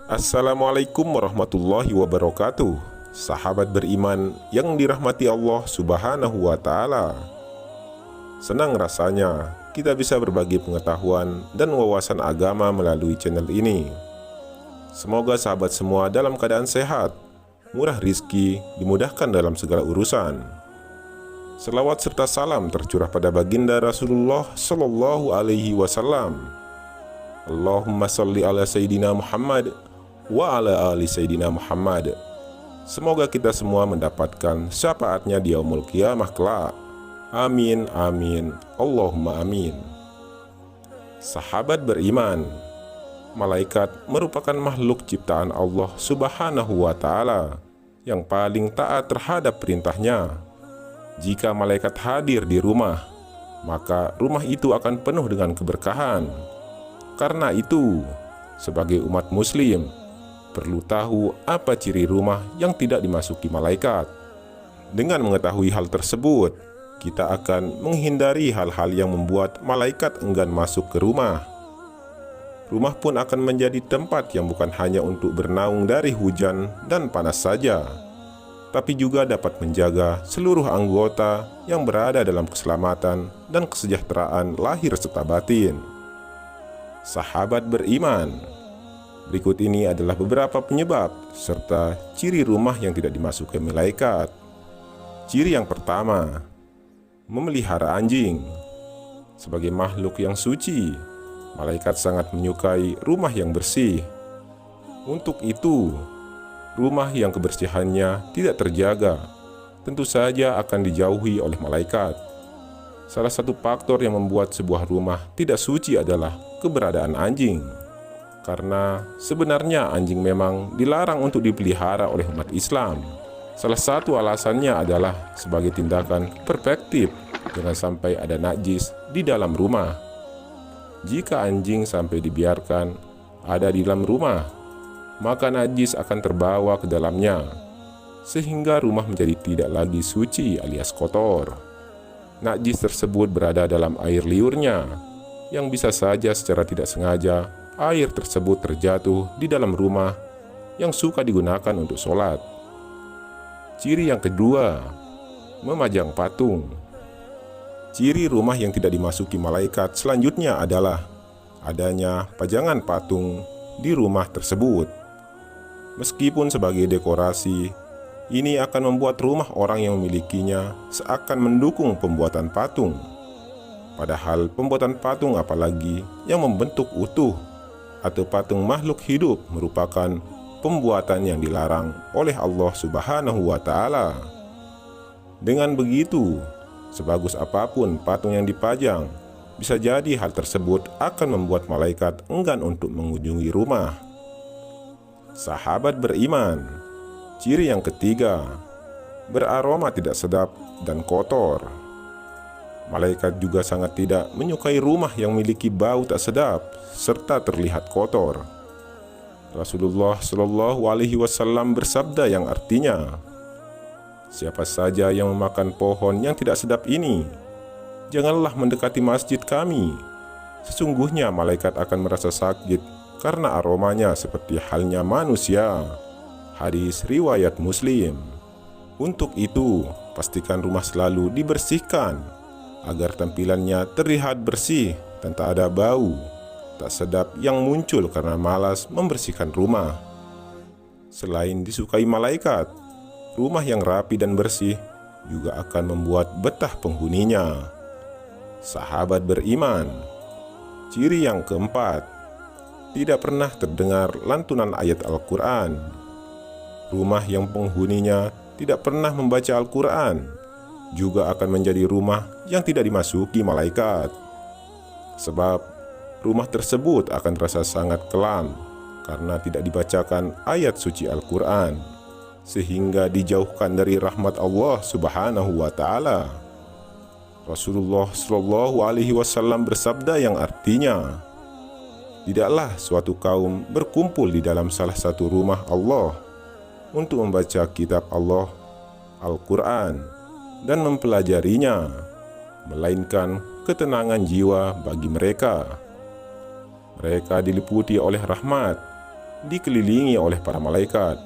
Assalamualaikum warahmatullahi wabarakatuh. Sahabat beriman yang dirahmati Allah Subhanahu wa Ta'ala, senang rasanya kita bisa berbagi pengetahuan dan wawasan agama melalui channel ini. Semoga sahabat semua dalam keadaan sehat, murah rizki, dimudahkan dalam segala urusan. Selawat serta salam tercurah pada baginda Rasulullah Sallallahu Alaihi Wasallam. Allahumma salli ala Sayyidina Muhammad wa ala ali Sayyidina Muhammad. Semoga kita semua mendapatkan syafaatnya di yaumul qiyamah kelak. Amin, amin, Allahumma amin. Sahabat beriman, malaikat merupakan makhluk ciptaan Allah Subhanahu wa Ta'ala yang paling taat terhadap perintahnya. Jika malaikat hadir di rumah, maka rumah itu akan penuh dengan keberkahan. Karena itu, sebagai umat muslim, perlu tahu apa ciri rumah yang tidak dimasuki malaikat. Dengan mengetahui hal tersebut, kita akan menghindari hal-hal yang membuat malaikat enggan masuk ke rumah. Rumah pun akan menjadi tempat yang bukan hanya untuk bernaung dari hujan dan panas saja, tapi juga dapat menjaga seluruh anggota yang berada dalam keselamatan dan kesejahteraan lahir serta batin. Sahabat beriman, berikut ini adalah beberapa penyebab serta ciri rumah yang tidak dimasuki malaikat. Ciri yang pertama, memelihara anjing. Sebagai makhluk yang suci, malaikat sangat menyukai rumah yang bersih. Untuk itu, rumah yang kebersihannya tidak terjaga tentu saja akan dijauhi oleh malaikat. Salah satu faktor yang membuat sebuah rumah tidak suci adalah keberadaan anjing. Karena sebenarnya anjing memang dilarang untuk dipelihara oleh umat Islam. Salah satu alasannya adalah sebagai tindakan preventif, jangan sampai ada najis di dalam rumah. Jika anjing sampai dibiarkan ada di dalam rumah, maka najis akan terbawa ke dalamnya, sehingga rumah menjadi tidak lagi suci alias kotor. Najis tersebut berada dalam air liurnya, yang bisa saja secara tidak sengaja air tersebut terjatuh di dalam rumah yang suka digunakan untuk sholat. Ciri yang kedua, memajang patung. Ciri rumah yang tidak dimasuki malaikat selanjutnya adalah adanya pajangan patung di rumah tersebut. Meskipun sebagai dekorasi, ini akan membuat rumah orang yang memilikinya seakan mendukung pembuatan patung. Padahal pembuatan patung, apalagi yang membentuk utuh atau patung makhluk hidup, merupakan pembuatan yang dilarang oleh Allah Subhanahu wa Ta'ala. Dengan begitu, sebagus apapun patung yang dipajang, bisa jadi hal tersebut akan membuat malaikat enggan untuk mengunjungi rumah. Sahabat beriman, ciri yang ketiga, beraroma tidak sedap dan kotor. Malaikat juga sangat tidak menyukai rumah yang memiliki bau tak sedap serta terlihat kotor. Rasulullah Shallallahu Alaihi Wasallam bersabda yang artinya, siapa saja yang memakan pohon yang tidak sedap ini, janganlah mendekati masjid kami. Sesungguhnya malaikat akan merasa sakit karena aromanya seperti halnya manusia. Hadis riwayat Muslim. Untuk itu, pastikan rumah selalu dibersihkan agar tampilannya terlihat bersih dan tak ada bau tak sedap yang muncul karena malas membersihkan rumah. Selain disukai malaikat, rumah yang rapi dan bersih juga akan membuat betah penghuninya. Sahabat beriman, ciri yang keempat, tidak pernah terdengar lantunan ayat Al-Quran. Rumah yang penghuninya tidak pernah membaca Al-Quran juga akan menjadi rumah yang tidak dimasuki malaikat. Sebab rumah tersebut akan terasa sangat kelam karena tidak dibacakan ayat suci Al-Quran, sehingga dijauhkan dari rahmat Allah Subhanahu wa Ta'ala. Rasulullah Shallallahu Alaihi Wasallam bersabda yang artinya, tidaklah suatu kaum berkumpul di dalam salah satu rumah Allah untuk membaca kitab Allah, Al-Quran, dan mempelajarinya, melainkan ketenangan jiwa bagi mereka. Mereka diliputi oleh rahmat dikelilingi oleh para malaikat,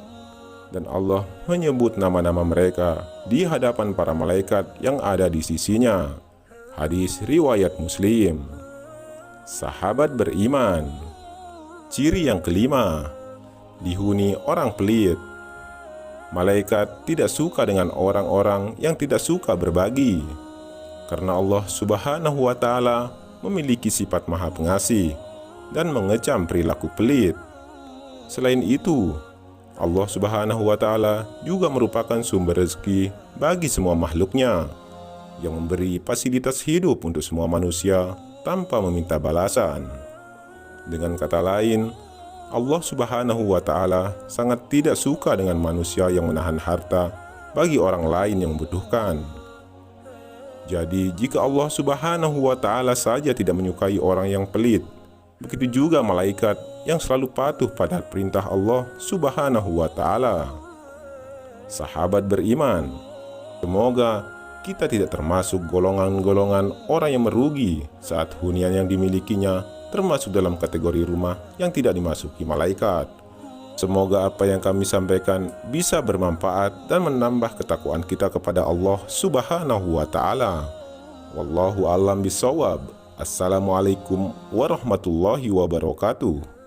dan Allah menyebut nama-nama mereka di hadapan para malaikat yang ada di sisinya. Hadis riwayat Muslim. Sahabat beriman. Ciri yang kelima, dihuni orang pelit. Malaikat tidak suka dengan orang-orang yang tidak suka berbagi, karena Allah Subhanahu wa Ta'ala memiliki sifat Maha Pengasih dan mengecam perilaku pelit. Selain itu, Allah Subhanahu wa Ta'ala juga merupakan sumber rezeki bagi semua makhluknya, yang memberi fasilitas hidup untuk semua manusia tanpa meminta balasan. Dengan kata lain, Allah Subhanahu wa Ta'ala sangat tidak suka dengan manusia yang menahan harta bagi orang lain yang membutuhkan. Jadi, jika Allah Subhanahu wa Ta'ala saja tidak menyukai orang yang pelit, begitu juga malaikat yang selalu patuh pada perintah Allah Subhanahu wa Ta'ala. Sahabat beriman, semoga kita tidak termasuk golongan-golongan orang yang merugi saat hunian yang dimilikinya termasuk dalam kategori rumah yang tidak dimasuki malaikat. Semoga apa yang kami sampaikan bisa bermanfaat dan menambah ketakwaan kita kepada Allah Subhanahu wa Ta'ala. Wallahu a'lam bishawab. Assalamualaikum warahmatullahi wabarakatuh.